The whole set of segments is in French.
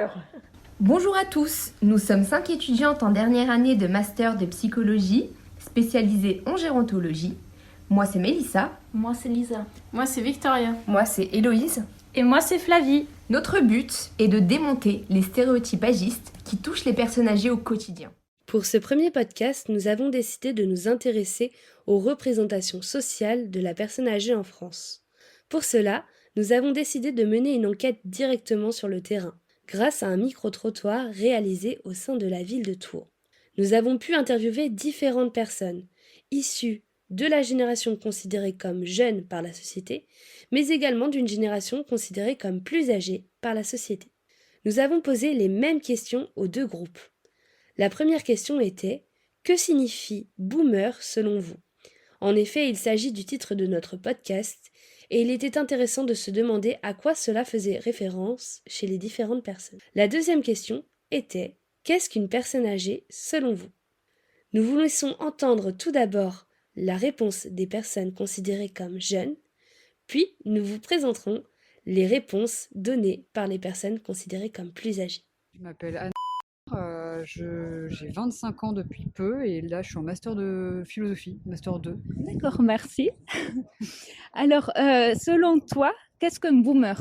boomer. Bonjour à tous, nous sommes 5 étudiantes en dernière année de master de psychologie, spécialisées en gérontologie. Moi c'est Mélissa. Moi c'est Lisa. Moi c'est Victoria. Moi c'est Héloïse. Et moi c'est Flavie. Notre but est de démonter les stéréotypes agistes qui touchent les personnes âgées au quotidien. Pour ce premier podcast, nous avons décidé de nous intéresser aux représentations sociales de la personne âgée en France. Pour cela, nous avons décidé de mener une enquête directement sur le terrain, grâce à un micro-trottoir réalisé au sein de la ville de Tours. Nous avons pu interviewer différentes personnes, issues de la génération considérée comme jeune par la société, mais également d'une génération considérée comme plus âgée par la société. Nous avons posé les mêmes questions aux deux groupes. La première question était « Que signifie boomer selon vous ?» En effet, il s'agit du titre de notre podcast et il était intéressant de se demander à quoi cela faisait référence chez les différentes personnes. La deuxième question était « Qu'est-ce qu'une personne âgée selon vous ?» Nous vous laissons entendre tout d'abord la réponse des personnes considérées comme jeunes, puis nous vous présenterons les réponses données par les personnes considérées comme plus âgées. Je m'appelle Anne, j'ai 25 ans depuis peu et là je suis en master de philosophie, master 2. D'accord, merci. Alors, selon toi, qu'est-ce qu'un boomer ?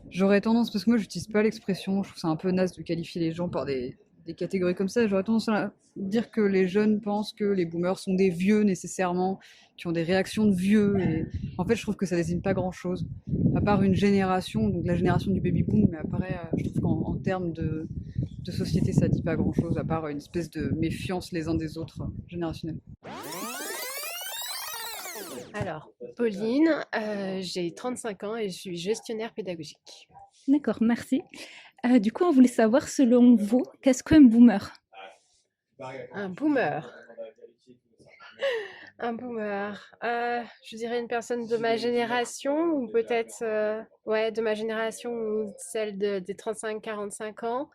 J'aurais tendance, parce que moi j'utilise pas l'expression, je trouve ça un peu naze de qualifier les gens par des catégories comme ça, j'aurais tendance à dire que les jeunes pensent que les boomers sont des vieux nécessairement, qui ont des réactions de vieux, et en fait je trouve que ça désigne pas grand chose, à part une génération, donc la génération du baby boom, mais après je trouve qu'en termes de société ça dit pas grand chose, à part une espèce de méfiance les uns des autres générationnelle. Alors, Pauline, j'ai 35 ans et je suis gestionnaire pédagogique. D'accord, merci. Du coup, on voulait savoir, selon vous, qu'est-ce qu'un boomer ? Un boomer. Un boomer. Je dirais une personne de ma génération ou peut-être de ma génération ou celle des 35-45 ans.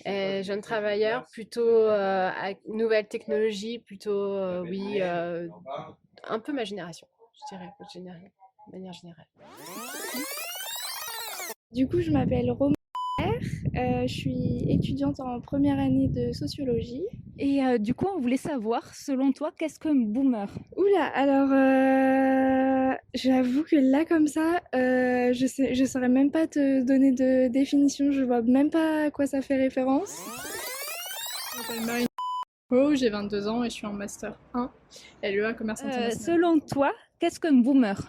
Jeune travailleur, plutôt avec nouvelle technologie, plutôt un peu ma génération, je dirais, de manière générale. Du coup, je m'appelle Romain, je suis étudiante en première année de sociologie. Et du coup, on voulait savoir, selon toi, qu'est-ce qu'un boomer ? Oula, alors j'avoue que là comme ça, je saurais même pas te donner de définition, je vois même pas à quoi ça fait référence. Je m'appelle Marine, j'ai 22 ans et je suis en master 1 LEA commerce international. Selon toi, qu'est-ce qu'un boomer ?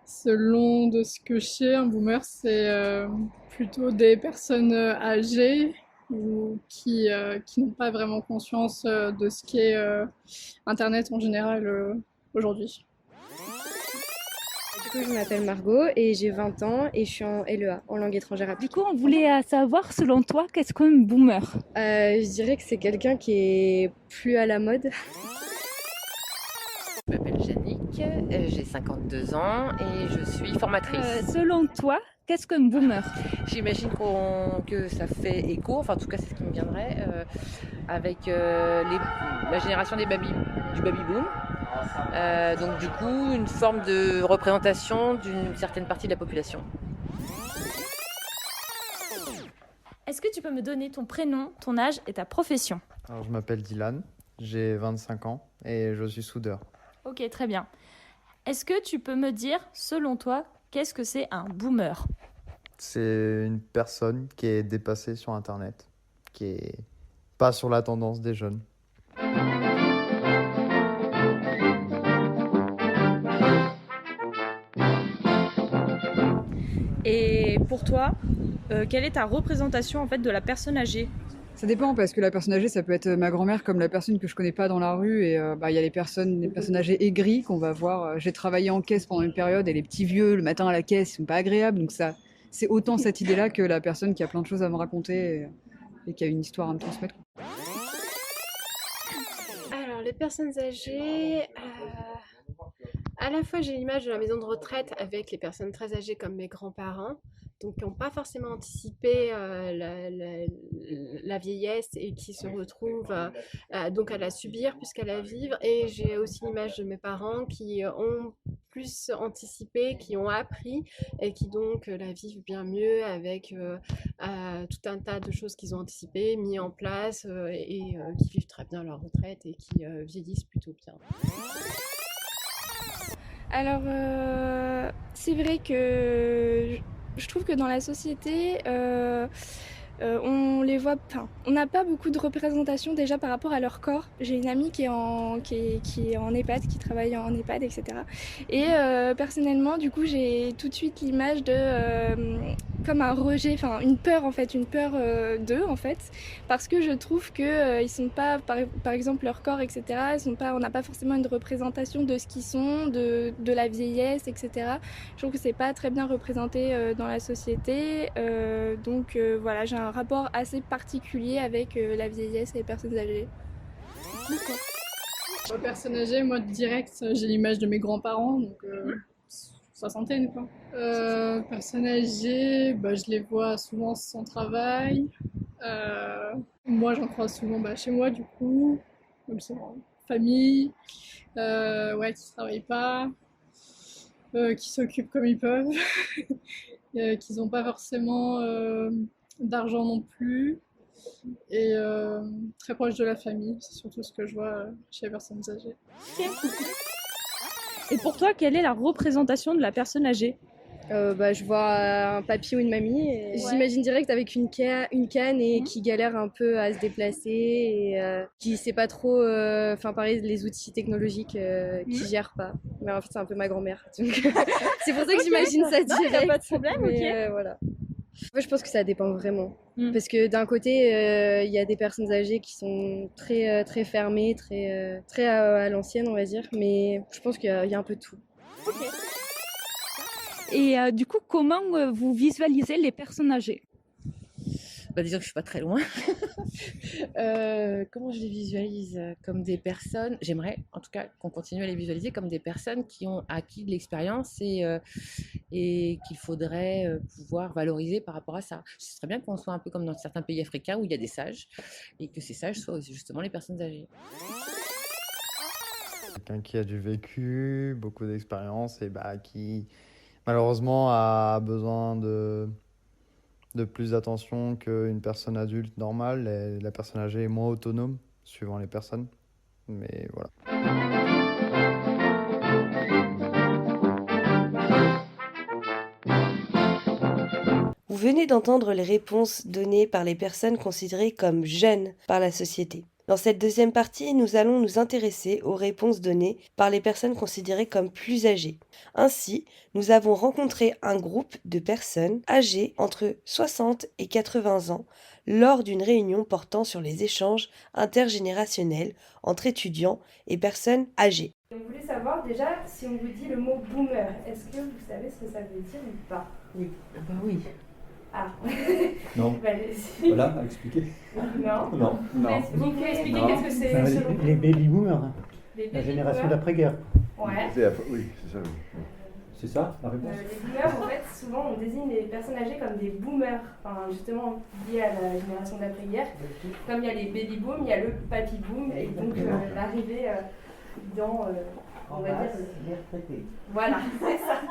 Selon de ce que je sais, un boomer c'est plutôt des personnes âgées ou qui n'ont pas vraiment conscience de ce qu'est Internet en général aujourd'hui. Du coup, je m'appelle Margot et j'ai 20 ans et je suis en LEA, en langue étrangère appliquée. Du coup, on voulait savoir, selon toi, qu'est-ce qu'un boomer ? Je dirais que c'est quelqu'un qui est plus à la mode. Je m'appelle Yannick, j'ai 52 ans et je suis formatrice. Selon toi, qu'est-ce qu'un boomer ? J'imagine que ça fait écho, enfin en tout cas c'est ce qui me viendrait, avec la génération du baby boom. Donc du coup une forme de représentation d'une certaine partie de la population. Est-ce que tu peux me donner ton prénom, ton âge et ta profession ? Alors, je m'appelle Dylan, j'ai 25 ans et je suis soudeur. Ok, très bien. Est-ce que tu peux me dire, selon toi, qu'est-ce que c'est un boomer ? C'est une personne qui est dépassée sur Internet, qui est pas sur la tendance des jeunes. Et pour toi, quelle est ta représentation en fait de la personne âgée ? Ça dépend parce que la personne âgée, ça peut être ma grand-mère comme la personne que je connais pas dans la rue et il y a les personnes âgées aigries qu'on va voir. J'ai travaillé en caisse pendant une période et les petits vieux le matin à la caisse, ils sont pas agréables, donc ça, c'est autant cette idée-là que la personne qui a plein de choses à me raconter et qui a une histoire à me transmettre. Alors, les personnes âgées, à la fois j'ai l'image de la maison de retraite avec les personnes très âgées comme mes grands-parents, donc qui n'ont pas forcément anticipé la vieillesse et qui se retrouvent donc à la subir plus qu'à la vivre. Et j'ai aussi l'image de mes parents qui ont plus anticipé, qui ont appris et qui donc la vivent bien mieux avec tout un tas de choses qu'ils ont anticipées, mis en place et qui vivent très bien leur retraite et qui vieillissent plutôt bien. Alors, c'est vrai que je trouve que dans la société, on les voit, enfin, on n'a pas beaucoup de représentation déjà par rapport à leur corps. J'ai une amie qui est en EHPAD, qui travaille en EHPAD, etc. Et personnellement, du coup, j'ai tout de suite l'image de comme un rejet, enfin une peur en fait, d'eux en fait, parce que je trouve que ils sont pas, par exemple leur corps, etc. Ils sont pas, on n'a pas forcément une représentation de ce qu'ils sont, de la vieillesse, etc. Je trouve que c'est pas très bien représenté dans la société, donc voilà, j'ai un rapport assez particulier avec la vieillesse et les personnes âgées. Personne âgée, moi direct, j'ai l'image de mes grands-parents, donc soixantaine quoi. Personnes âgées, je les vois souvent sans travail. Moi j'en croise souvent chez moi du coup, comme c'est en famille, qui travaillent pas, qui s'occupent comme ils peuvent, qui n'ont pas forcément d'argent non plus, et très proche de la famille, c'est surtout ce que je vois chez les personnes âgées. Et pour toi, quelle est la représentation de la personne âgée ? Je vois un papy ou une mamie. Et j'imagine direct avec une canne et qui galère un peu à se déplacer et qui sait pas trop, pareil, les outils technologiques qui gèrent pas. Mais en fait, c'est un peu ma grand-mère. Donc, c'est pour ça que j'imagine ça direct. Non, y a pas de problème, mais, ok. voilà. Moi, je pense que ça dépend vraiment. Parce que d'un côté, il y a des personnes âgées qui sont très, très fermées, très à l'ancienne, on va dire. Mais je pense qu'il y a un peu de tout. Ok. Et du coup, comment vous visualisez les personnes âgées ? Disons que je suis pas très loin. Comment je les visualise comme des personnes, j'aimerais en tout cas qu'on continue à les visualiser comme des personnes qui ont acquis de l'expérience et qu'il faudrait pouvoir valoriser par rapport à ça. Ce serait bien qu'on soit un peu comme dans certains pays africains où il y a des sages et que ces sages soient justement les personnes âgées. Quelqu'un qui a du vécu, beaucoup d'expérience et qui malheureusement a besoin de plus d'attention qu'une personne adulte normale. Et la personne âgée est moins autonome, suivant les personnes. Mais voilà. Vous venez d'entendre les réponses données par les personnes considérées comme jeunes par la société. Dans cette deuxième partie, nous allons nous intéresser aux réponses données par les personnes considérées comme plus âgées. Ainsi, nous avons rencontré un groupe de personnes âgées entre 60 et 80 ans lors d'une réunion portant sur les échanges intergénérationnels entre étudiants et personnes âgées. On voulait savoir déjà si on vous dit le mot boomer, est-ce que vous savez ce que ça veut dire ou pas ? Oui. Oui. Ah. Non. Voilà, à expliquer. Non. Non. Non. Vous pouvez expliquer Non. qu'est-ce que c'est selon vous ? Les baby boomers, Les la baby génération boomers. d'après-guerre. Ouais. Oui, c'est ça. C'est ça la réponse. Les boomers, en fait, souvent on désigne les personnes âgées comme des boomers, justement liées à la génération d'après-guerre. Comme il y a les baby boom, il y a le papy boom, et donc l'arrivée dans, on va dire, les retraités. Voilà, c'est ça.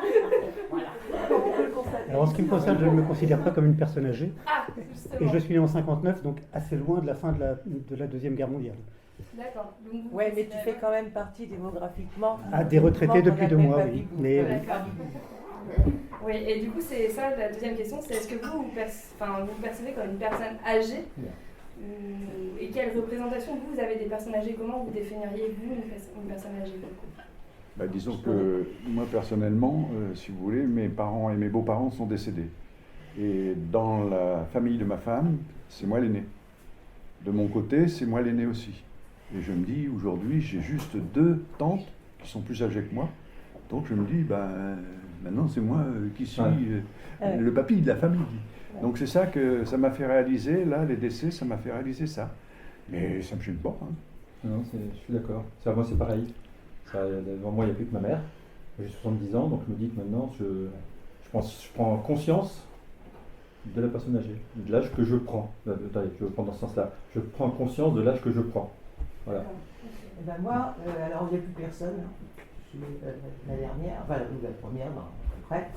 Voilà. On peut le constater. Alors en ce qui me concerne, je ne me considère pas comme une personne âgée. Ah, justement. Et je suis né en 59, donc assez loin de la fin de la Deuxième Guerre mondiale. D'accord. Ouais, mais tu fais quand même partie démographiquement. Ah, des retraités depuis 2 mois, oui. Mais, D'accord. Oui, et du coup, c'est ça la deuxième question, c'est est-ce que vous percevez comme une personne âgée et quelle représentation vous avez des personnes âgées? Comment vous définiriez-vous une personne âgée? Disons que moi personnellement, si vous voulez, mes parents et mes beaux-parents sont décédés. Et dans la famille de ma femme, c'est moi l'aîné. De mon côté, c'est moi l'aîné aussi. Et je me dis, aujourd'hui, j'ai juste 2 tantes qui sont plus âgées que moi. Donc je me dis, maintenant c'est moi qui suis le papy de la famille. Donc c'est ça que ça m'a fait réaliser, là, les décès, ça m'a fait réaliser ça. Mais ça me gêne pas. Hein. Non, je suis d'accord. Moi c'est pareil. Devant moi, il n'y a plus que ma mère. J'ai 70 ans, donc je me dis que maintenant, je prends conscience de la personne âgée, de l'âge que je prends. Je prends dans ce sens-là. Je prends conscience de l'âge que je prends. Voilà. Moi, alors il n'y a plus personne. suis la dernière, enfin la première, non, à peu près.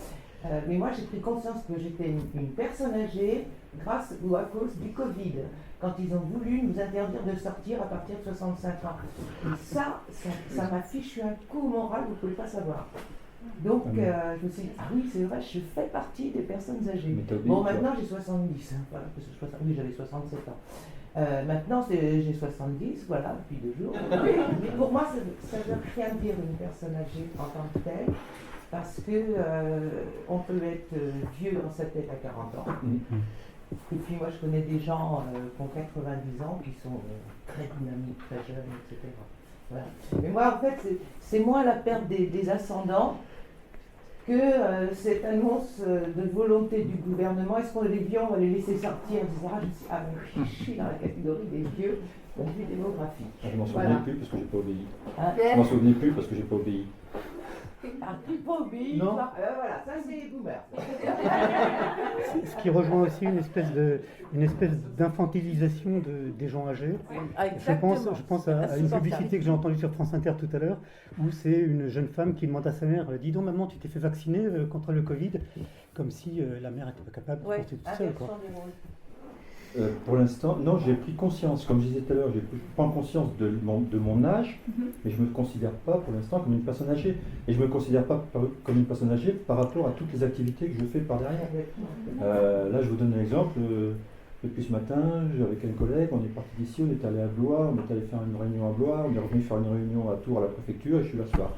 Mais moi, j'ai pris conscience que j'étais une personne âgée grâce ou à cause du Covid, quand ils ont voulu nous interdire de sortir à partir de 65 ans. Et ça m'a fichu un coup au moral, vous ne pouvez pas savoir. Donc, je me suis dit, ah oui, c'est vrai, je fais partie des personnes âgées. Bon, maintenant, j'ai 70, hein, voilà, parce que oui, j'avais 67 ans. Maintenant, j'ai 70, voilà, depuis 2 jours. Mais pour moi, ça ne veut rien dire une personne âgée en tant que telle, parce que on peut être vieux dans sa tête à 40 ans. Et puis moi, je connais des gens qui ont 90 ans, qui sont très dynamiques, très jeunes, etc. Voilà. Mais moi, en fait, c'est moins la perte des ascendants que cette annonce de volonté du gouvernement. Est-ce qu'on les vieux, on va les laisser sortir, etc. Je me suis dit, ah mais je suis dans la catégorie des vieux, point de vue démographique. Je m'en souvenais plus parce que j'ai pas obéi. Hein? Je m'en souvenais plus parce que j'ai pas obéi. Ah, tu pas obéi, Non. toi. Voilà, ça c'est les boomers. Ce qui rejoint aussi une espèce d'infantilisation des gens âgés. Je pense à une publicité que j'ai entendue sur France Inter tout à l'heure, où c'est une jeune femme qui demande à sa mère, dis donc maman, tu t'es fait vacciner contre le Covid, comme si la mère n'était pas capable de porter tout seul, quoi. Pour l'instant, non, j'ai pris conscience, comme je disais tout à l'heure, j'ai pris conscience de mon âge, mais je ne me considère pas pour l'instant comme une personne âgée. Et je ne me considère pas comme une personne âgée par rapport à toutes les activités que je fais par derrière. Là, je vous donne un exemple. Depuis ce matin, avec un collègue, on est parti d'ici, on est allé à Blois, on est allé faire une réunion à Blois, on est revenu faire une réunion à Tours à la préfecture et je suis là ce soir.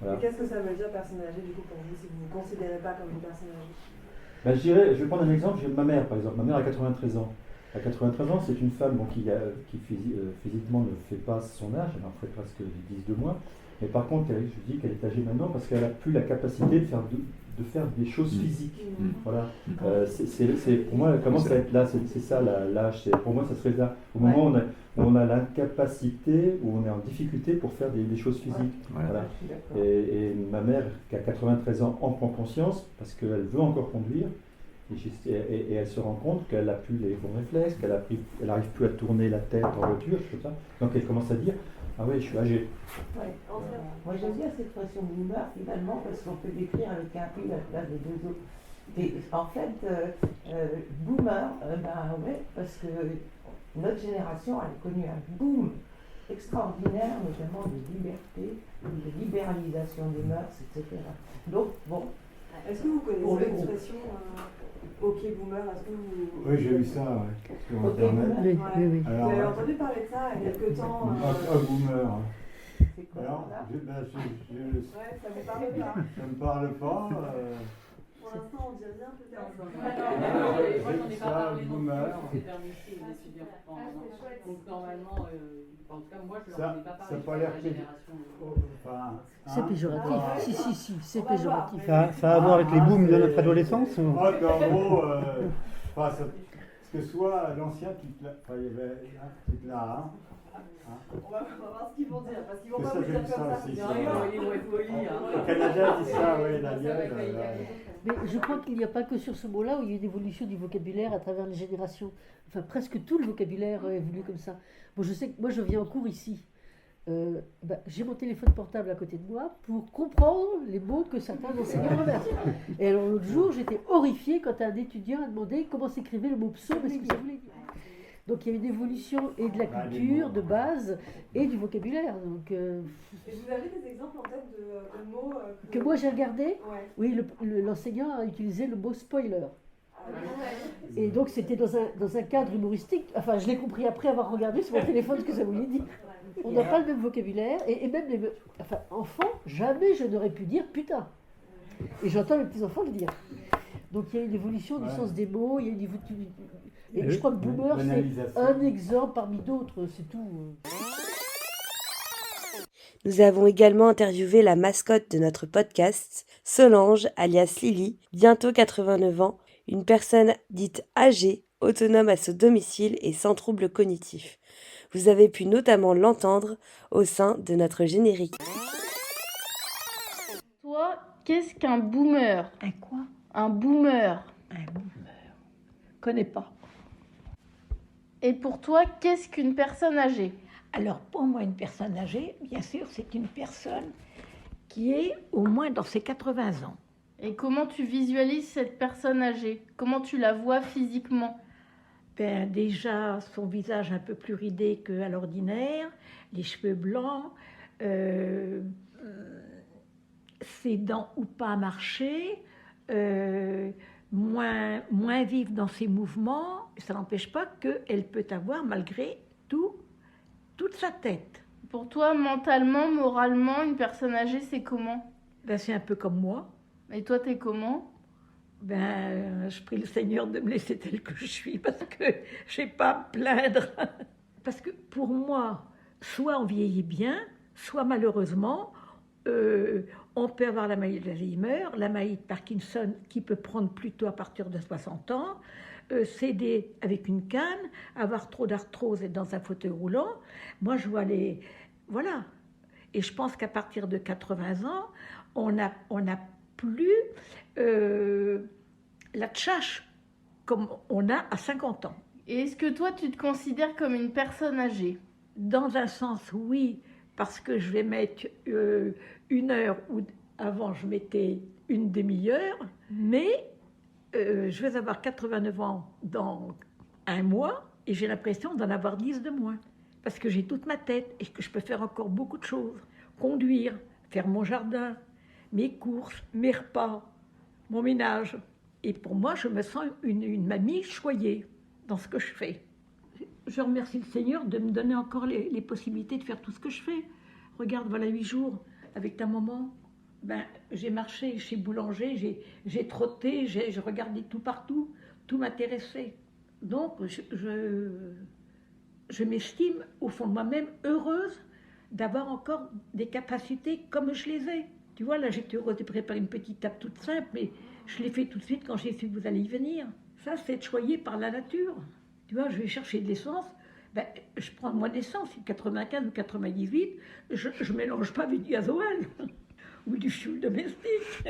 Voilà. Et qu'est-ce que ça veut dire personne âgée du coup pour vous si vous ne vous considérez pas comme une personne âgée? Ben, je vais prendre un exemple, j'ai ma mère par exemple. Ma mère a 93 ans. À 93 ans, c'est une femme qui physiquement ne fait pas son âge, elle en fait presque 10 de moins. Mais par contre, je dis qu'elle est âgée maintenant parce qu'elle n'a plus la capacité de faire des choses physiques. Voilà. Pour moi, elle commence à être là, c'est ça l'âge. Pour moi, ça serait là. Au moment où on a l'incapacité, où on est en difficulté pour faire des choses physiques. Voilà. Et ma mère, qui a 93 ans, en prend conscience parce qu'elle veut encore conduire. Et elle se rend compte qu'elle n'a plus les bons réflexes, qu'elle n'arrive plus à tourner la tête en voiture, tout ça. Donc elle commence à dire, ah ouais, je suis âgé. Moi j'aime bien cette expression boomer finalement parce qu'on peut décrire avec un P à la place des 2 autres. Et en fait, boomer, ouais, parce que notre génération a connu un boom extraordinaire, notamment de liberté, de libéralisation des mœurs, etc. Donc, bon. Est-ce que vous connaissez l'expression OK boomer? Est-ce que vous... Oui, j'ai vu ça sur Internet. Oui. Alors, vous avez entendu parler de ça il y a quelques temps boomer. C'est quoi alors, là ouais, ça vous parle pas? Ça me parle pas. Pour l'instant, on dit rien peut-être. Moi, j'en ai pas parlé non plus, boomer. c'est permis chez les étudiants. Donc, normalement, en tout cas, moi, je leur en ai pas parlé. Ça n'a pas l'air C'est péjoratif. Si, c'est péjoratif. Ça a à voir avec les booms de notre adolescence ou... En gros, parce que soit l'ancien, tu te l'as, On va voir ce qu'ils vont dire, parce qu'ils vont pas vous dire comme ça. Ils vont être polis. Le Canada dit ça, oui, la Mais je crois qu'il n'y a pas que sur ce mot-là où il y a une évolution du vocabulaire à travers les générations. Enfin, presque tout le vocabulaire évolue comme ça. Bon, je sais que moi, je viens en cours ici. J'ai mon téléphone portable à côté de moi pour comprendre les mots que certains enseignants reversent. Et alors, l'autre jour, j'étais horrifiée quand un étudiant a demandé comment s'écrivait le mot psaume et ce que ça voulait dire. Donc il y a une évolution et de la culture, de base, et du vocabulaire. Donc, Et vous avez des exemples en tête de mots que moi j'ai regardé? Ouais. Oui, l'enseignant a utilisé le mot spoiler. Et donc c'était dans un cadre humoristique. Enfin, je l'ai compris après avoir regardé sur mon téléphone ce que ça voulait dire. On n'a pas le même vocabulaire. Et même enfants, jamais je n'aurais pu dire putain. Et j'entends les petits-enfants le dire. Donc il y a une évolution du sens des mots, il y a une et je crois que boomer, c'est un exemple parmi d'autres, c'est tout. Nous avons également interviewé la mascotte de notre podcast, Solange, alias Lily, bientôt 89 ans, une personne dite âgée, autonome à son domicile et sans troubles cognitifs. Vous avez pu notamment l'entendre au sein de notre générique. Toi, qu'est-ce qu'un boomer? Un quoi? Un boomer. Un boomer. Connais pas. Et pour toi, qu'est-ce qu'une personne âgée? Alors, pour moi, une personne âgée, bien sûr, c'est une personne qui est au moins dans ses 80 ans. Et comment tu visualises cette personne âgée? Comment tu la vois physiquement? Ben, déjà, son visage un peu plus ridé qu'à l'ordinaire, les cheveux blancs, ses dents ou pas à marcher, moins vive dans ses mouvements. Ça n'empêche pas qu'elle peut avoir, malgré tout, toute sa tête. Pour toi, mentalement, moralement, une personne âgée, c'est comment? Ben, c'est un peu comme moi. Et toi, t'es comment? Ben, je prie le Seigneur de me laisser telle que je suis parce que je n'ai pas à me plaindre. Parce que pour moi, soit on vieillit bien, soit malheureusement, on peut avoir la maladie d'Alzheimer, la maladie de Parkinson qui peut prendre plutôt à partir de 60 ans, céder avec une canne, avoir trop d'arthrose et être dans un fauteuil roulant. Moi, je vois les... Voilà. Et je pense qu'à partir de 80 ans, on n'a plus la tchatche comme on a à 50 ans. Et est-ce que toi, tu te considères comme une personne âgée? Dans un sens, oui, parce que je vais mettre 1 heure, ou avant je mettais une demi-heure, mais je vais avoir 89 ans dans un mois et j'ai l'impression d'en avoir 10 de moins. Parce que j'ai toute ma tête et que je peux faire encore beaucoup de choses. Conduire, faire mon jardin, mes courses, mes repas, mon ménage. Et pour moi, je me sens une mamie choyée dans ce que je fais. Je remercie le Seigneur de me donner encore les possibilités de faire tout ce que je fais. Regarde, voilà 8 jours avec ta maman. Ben, j'ai marché chez Boulanger, j'ai trotté, j'ai regardé tout partout, tout m'intéressait. Donc, je m'estime au fond de moi-même heureuse d'avoir encore des capacités comme je les ai. Tu vois, là, j'étais heureuse de préparer une petite table toute simple, mais je l'ai fait tout de suite quand j'ai su que vous alliez y venir. Ça, c'est être choyé par la nature. Tu vois, je vais chercher de l'essence, ben, je prends moins d'essence, 95 ou 98, je ne mélange pas avec du gasoil ou du fioul domestique.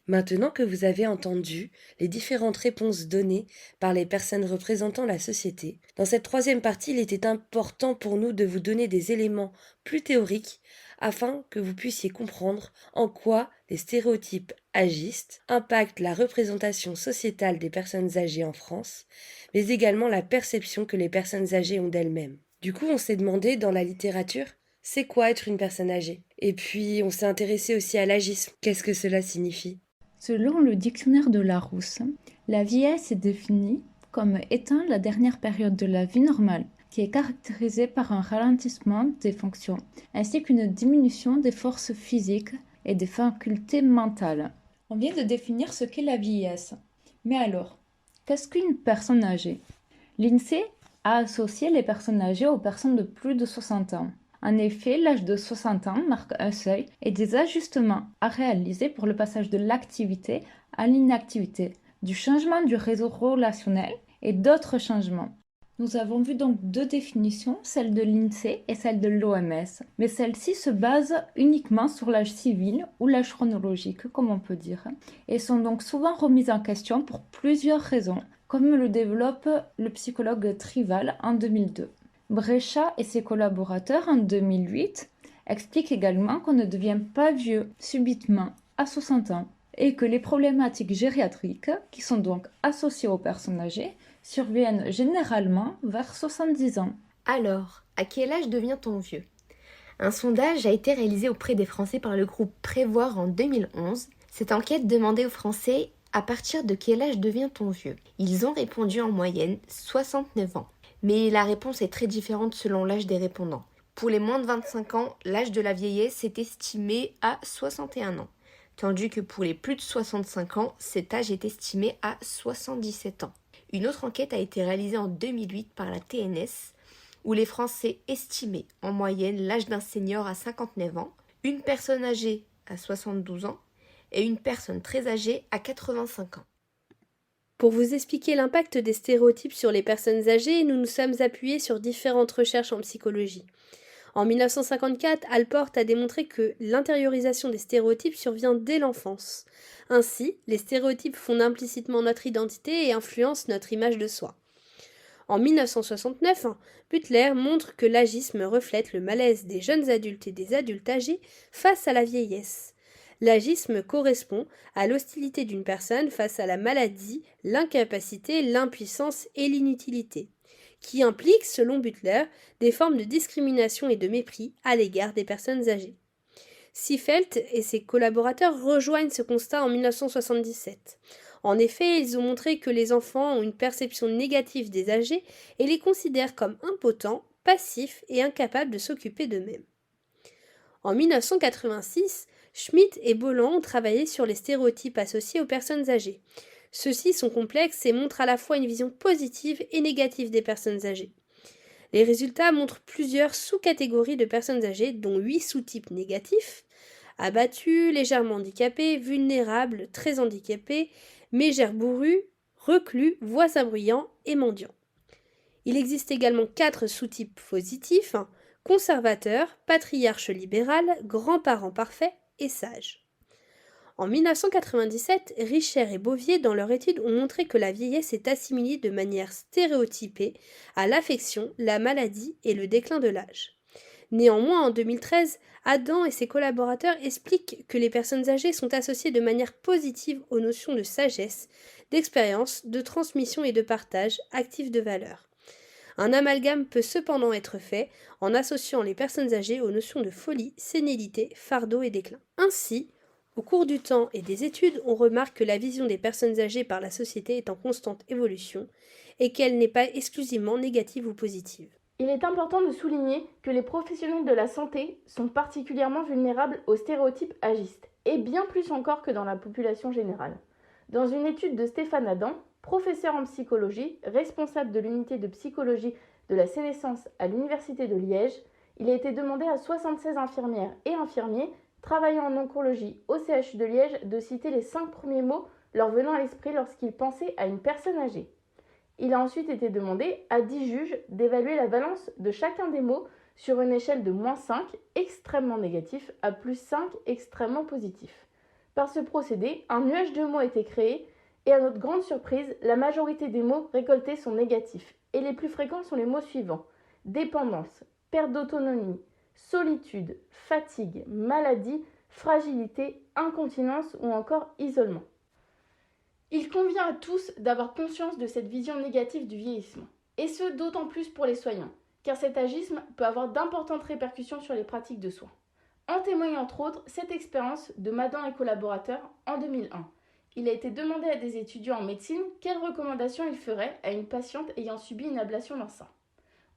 Maintenant que vous avez entendu les différentes réponses données par les personnes représentant la société, dans cette troisième partie, il était important pour nous de vous donner des éléments plus théoriques afin que vous puissiez comprendre en quoi les stéréotypes agistes impactent la représentation sociétale des personnes âgées en France, mais également la perception que les personnes âgées ont d'elles-mêmes. Du coup, on s'est demandé dans la littérature, c'est quoi être une personne âgée? Et puis, on s'est intéressé aussi à l'agisme. Qu'est-ce que cela signifie? Selon le dictionnaire de Larousse, la vieillesse est définie comme étant la dernière période de la vie normale, qui est caractérisée par un ralentissement des fonctions, ainsi qu'une diminution des forces physiques et des facultés mentales. On vient de définir ce qu'est la vieillesse. Mais alors, qu'est-ce qu'une personne âgée? L'INSEE a associé les personnes âgées aux personnes de plus de 60 ans. En effet, l'âge de 60 ans marque un seuil et des ajustements à réaliser pour le passage de l'activité à l'inactivité, du changement du réseau relationnel et d'autres changements. Nous avons vu donc 2 définitions, celle de l'INSEE et celle de l'OMS, mais celles-ci se basent uniquement sur l'âge civil ou l'âge chronologique, comme on peut dire, et sont donc souvent remises en question pour plusieurs raisons, comme le développe le psychologue Trival en 2002. Bréchat et ses collaborateurs en 2008 expliquent également qu'on ne devient pas vieux subitement à 60 ans et que les problématiques gériatriques, qui sont donc associées aux personnes âgées, surviennent généralement vers 70 ans. Alors, à quel âge devient-on vieux? Un sondage a été réalisé auprès des Français par le groupe Prévoir en 2011. Cette enquête demandait aux Français à partir de quel âge devient-on vieux. Ils ont répondu en moyenne 69 ans. Mais la réponse est très différente selon l'âge des répondants. Pour les moins de 25 ans, l'âge de la vieillesse est estimé à 61 ans, tandis que pour les plus de 65 ans, cet âge est estimé à 77 ans. Une autre enquête a été réalisée en 2008 par la TNS, où les Français estimaient en moyenne l'âge d'un senior à 59 ans, une personne âgée à 72 ans et une personne très âgée à 85 ans. Pour vous expliquer l'impact des stéréotypes sur les personnes âgées, nous nous sommes appuyés sur différentes recherches en psychologie. En 1954, Alport a démontré que l'intériorisation des stéréotypes survient dès l'enfance. Ainsi, les stéréotypes fondent implicitement notre identité et influencent notre image de soi. En 1969, Butler montre que l'agisme reflète le malaise des jeunes adultes et des adultes âgés face à la vieillesse. L'agisme correspond à l'hostilité d'une personne face à la maladie, l'incapacité, l'impuissance et l'inutilité, qui implique, selon Butler, des formes de discrimination et de mépris à l'égard des personnes âgées. Seefeld et ses collaborateurs rejoignent ce constat en 1977. En effet, ils ont montré que les enfants ont une perception négative des âgés et les considèrent comme impotents, passifs et incapables de s'occuper d'eux-mêmes. En 1986, Schmidt et Bolland ont travaillé sur les stéréotypes associés aux personnes âgées. Ceux-ci sont complexes et montrent à la fois une vision positive et négative des personnes âgées. Les résultats montrent plusieurs sous-catégories de personnes âgées, dont 8 sous-types négatifs: abattus, légèrement handicapés, vulnérables, très handicapés, mégères bourrus, reclus, voisins bruyants et mendiants. Il existe également 4 sous-types positifs: conservateurs, patriarche libéral, grands-parents parfaits et sages. En 1997, Richer et Bouvier, dans leur étude, ont montré que la vieillesse est assimilée de manière stéréotypée à l'affection, la maladie et le déclin de l'âge. Néanmoins, en 2013, Adam et ses collaborateurs expliquent que les personnes âgées sont associées de manière positive aux notions de sagesse, d'expérience, de transmission et de partage actif de valeurs. Un amalgame peut cependant être fait en associant les personnes âgées aux notions de folie, sénilité, fardeau et déclin. Ainsi, au cours du temps et des études, on remarque que la vision des personnes âgées par la société est en constante évolution et qu'elle n'est pas exclusivement négative ou positive. Il est important de souligner que les professionnels de la santé sont particulièrement vulnérables aux stéréotypes agistes, et bien plus encore que dans la population générale. Dans une étude de Stéphane Adam, professeur en psychologie, responsable de l'unité de psychologie de la sénescence à l'Université de Liège, il a été demandé à 76 infirmières et infirmiers travaillant en oncologie au CHU de Liège de citer les 5 premiers mots leur venant à l'esprit lorsqu'ils pensaient à une personne âgée. Il a ensuite été demandé à 10 juges d'évaluer la valence de chacun des mots sur une échelle de -5, extrêmement négatif, à +5, extrêmement positif. Par ce procédé, un nuage de mots a été créé et à notre grande surprise, la majorité des mots récoltés sont négatifs et les plus fréquents sont les mots suivants: dépendance, perte d'autonomie, solitude, fatigue, maladie, fragilité, incontinence ou encore isolement. Il convient à tous d'avoir conscience de cette vision négative du vieillissement, et ce d'autant plus pour les soignants, car cet agisme peut avoir d'importantes répercussions sur les pratiques de soins. En témoigne entre autres cette expérience de Madan et collaborateurs en 2001. Il a été demandé à des étudiants en médecine quelles recommandations ils feraient à une patiente ayant subi une ablation d'un sein.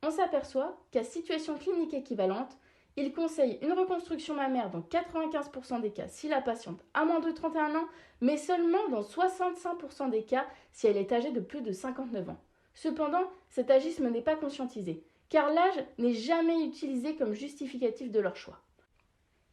On s'aperçoit qu'à situation clinique équivalente, il conseille une reconstruction mammaire dans 95% des cas si la patiente a moins de 31 ans, mais seulement dans 65% des cas si elle est âgée de plus de 59 ans. Cependant, cet agisme n'est pas conscientisé, car l'âge n'est jamais utilisé comme justificatif de leur choix.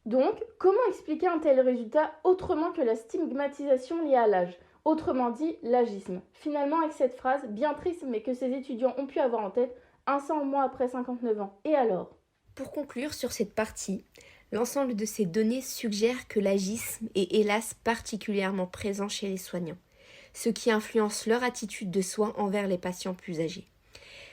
Donc, comment expliquer un tel résultat autrement que la stigmatisation liée à l'âge, autrement dit l'agisme? Finalement, avec cette phrase, bien triste mais que ces étudiants ont pu avoir en tête, un sein en moins après 59 ans. Et alors? Pour conclure sur cette partie, l'ensemble de ces données suggère que l'agisme est hélas particulièrement présent chez les soignants, ce qui influence leur attitude de soin envers les patients plus âgés.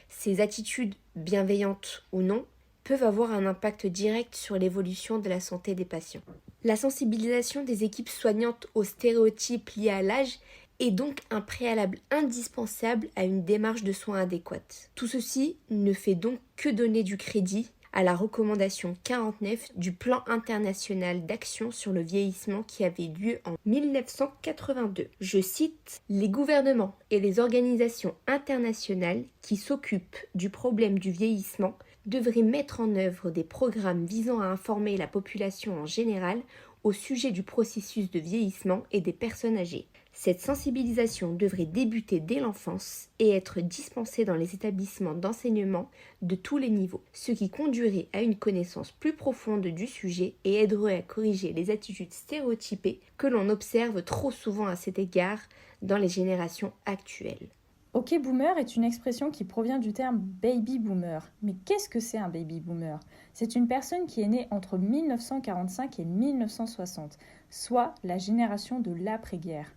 Ces attitudes, bienveillantes ou non, peuvent avoir un impact direct sur l'évolution de la santé des patients. La sensibilisation des équipes soignantes aux stéréotypes liés à l'âge est donc un préalable indispensable à une démarche de soins adéquate. Tout ceci ne fait donc que donner du crédit à la recommandation 49 du Plan international d'action sur le vieillissement qui avait lieu en 1982. Je cite: « Les gouvernements et les organisations internationales qui s'occupent du problème du vieillissement devraient mettre en œuvre des programmes visant à informer la population en général au sujet du processus de vieillissement et des personnes âgées. Cette sensibilisation devrait débuter dès l'enfance et être dispensée dans les établissements d'enseignement de tous les niveaux, ce qui conduirait à une connaissance plus profonde du sujet et aiderait à corriger les attitudes stéréotypées que l'on observe trop souvent à cet égard dans les générations actuelles. » Ok boomer est une expression qui provient du terme baby boomer. Mais qu'est-ce que c'est un baby boomer? C'est une personne qui est née entre 1945 et 1960, soit la génération de l'après-guerre.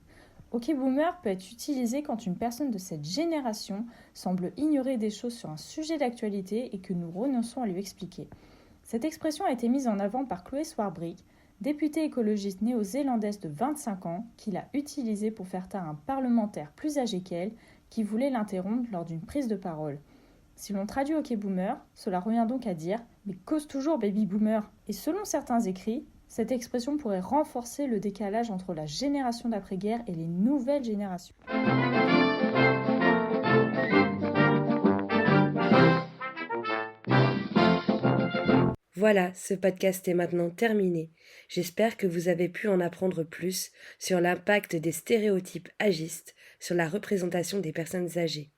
OK Boomer peut être utilisé quand une personne de cette génération semble ignorer des choses sur un sujet d'actualité et que nous renonçons à lui expliquer. Cette expression a été mise en avant par Chloé Swarbrick, députée écologiste néo-zélandaise de 25 ans, qui l'a utilisée pour faire taire un parlementaire plus âgé qu'elle qui voulait l'interrompre lors d'une prise de parole. Si l'on traduit OK Boomer, cela revient donc à dire « mais cause toujours Baby Boomer ». Et selon certains écrits, cette expression pourrait renforcer le décalage entre la génération d'après-guerre et les nouvelles générations. Voilà, ce podcast est maintenant terminé. J'espère que vous avez pu en apprendre plus sur l'impact des stéréotypes agistes sur la représentation des personnes âgées.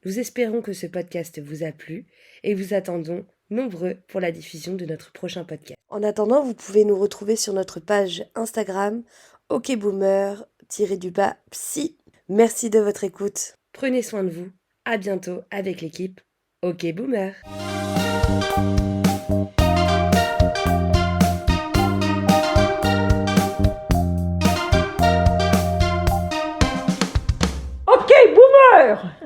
Nous espérons que ce podcast vous a plu et vous attendons nombreux pour la diffusion de notre prochain podcast. En attendant, vous pouvez nous retrouver sur notre page Instagram okboomer_psy. Merci de votre écoute. Prenez soin de vous. À bientôt avec l'équipe OK Boomer. OK Boomer!